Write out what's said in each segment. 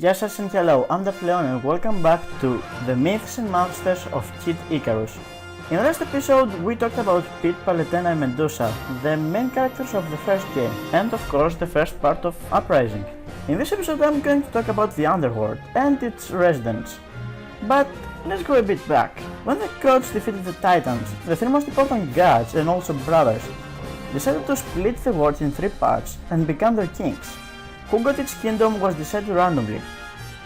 Yes, and hello, I'm Leon and welcome back to the Myths and Monsters of Kid Icarus. In the last episode we talked about Pete, Paletena and Medusa, the main characters of the first game, and of course the first part of Uprising. In this episode I'm going to talk about the Underworld and its residents. But let's go a bit back. When the gods defeated the Titans, the three most important gods and also brothers decided to split the world in three parts and become their kings. Who got each kingdom was decided randomly.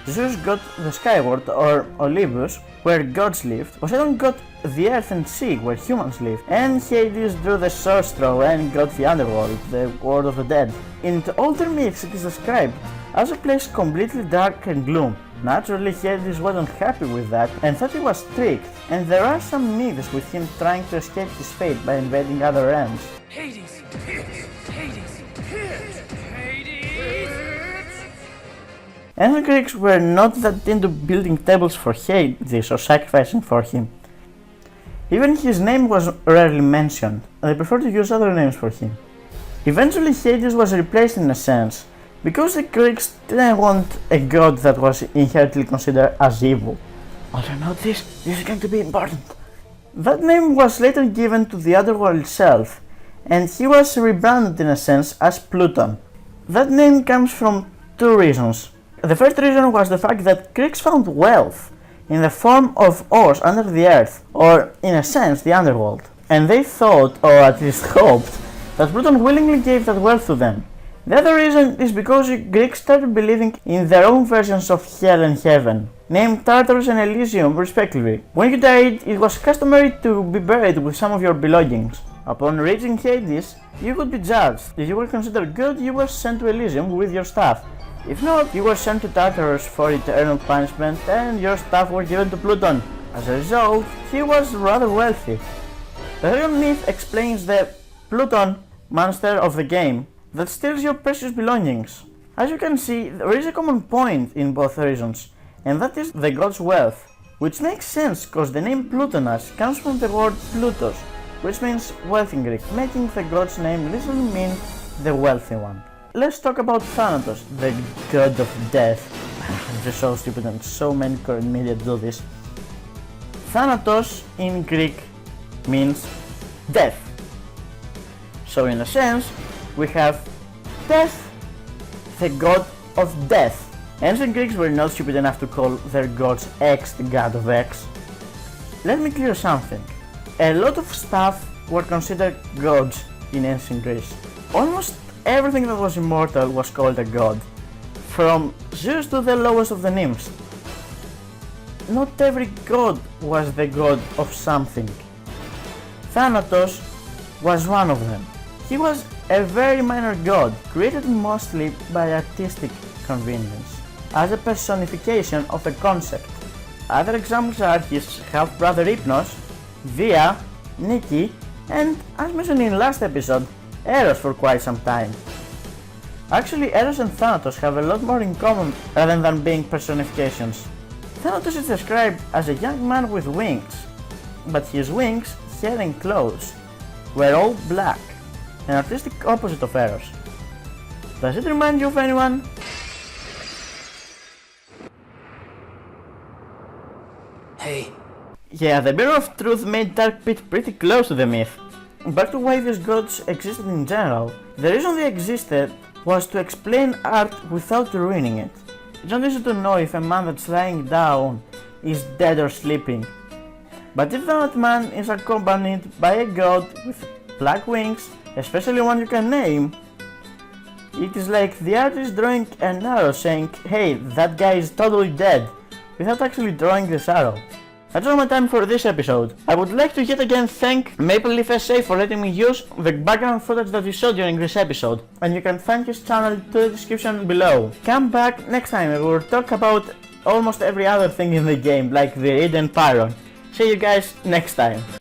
Zeus got the Sky World or Olympus, where gods lived, Poseidon got the Earth and Sea, where humans lived, and Hades drew the Sword Straw and got the Underworld, the world of the dead. In the older myths it is described as a place completely dark and gloom. Naturally, Hades wasn't happy with that and thought he was tricked, and there are some myths with him trying to escape his fate by invading other realms. Hades! Hades! Ancient Greeks were not that into building tables for Hades or sacrificing for him. Even his name was rarely mentioned, and they preferred to use other names for him. Eventually Hades was replaced in a sense, because the Greeks didn't want a god that was inherently considered as evil. Also note this is going to be important. That name was later given to the Underworld itself, and he was rebranded in a sense as Pluton. That name comes from two reasons. The first reason was the fact that Greeks found wealth in the form of ores under the earth, or in a sense the underworld, and they thought, or at least hoped, that Pluton willingly gave that wealth to them. The other reason is because Greeks started believing in their own versions of hell and heaven, named Tartarus and Elysium respectively. When you died, it was customary to be buried with some of your belongings. Upon reaching Hades, you could be judged. If you were considered good, you were sent to Elysium with your stuff. If not, you were sent to Tartarus for eternal punishment and your stuff were given to Pluton. As a result, he was rather wealthy. The second myth explains the Pluton monster of the game that steals your precious belongings. As you can see, there is a common point in both reasons, and that is the god's wealth, which makes sense because the name Plutonas comes from the word Plutos, which means wealth in Greek, making the god's name literally mean the wealthy one. Let's talk about Thanatos, the god of death. I'm just so stupid and so many current media do this. Thanatos in Greek means death. So in a sense, we have Death, the god of death. Ancient Greeks were not stupid enough to call their gods X, the god of X. Let me clear something. A lot of stuff were considered gods in ancient Greece. Almost everything that was immortal was called a god, from Zeus to the lowest of the nymphs. Not every god was the god of something. Thanatos was one of them. He was a very minor god, created mostly by artistic convenience, as a personification of a concept. Other examples are his half-brother Hypnos, Dia, Nike, and, as mentioned in last episode, Eros for quite some time. Actually, Eros and Thanatos have a lot more in common rather than being personifications. Thanatos is described as a young man with wings, but his wings, hair and clothes were all black, an artistic opposite of Eros. Does it remind you of anyone? Hey. Yeah, the Bearer of Truth made Dark Pit pretty close to the myth. Back to why these gods existed in general. The reason they existed was to explain art without ruining it. It's not easy to know if a man that's lying down is dead or sleeping. But if that man is accompanied by a god with black wings, especially one you can name, it is like the artist drawing an arrow saying, hey, that guy is totally dead, without actually drawing this arrow. That's all my time for this episode. I would like to yet again thank LeafSA for letting me use the background footage that you saw during this epised, and you can find his channel to the description below. Come back next time and we'll talk about almost every other thing in the game, like the Eden Pyron. See you guys next time.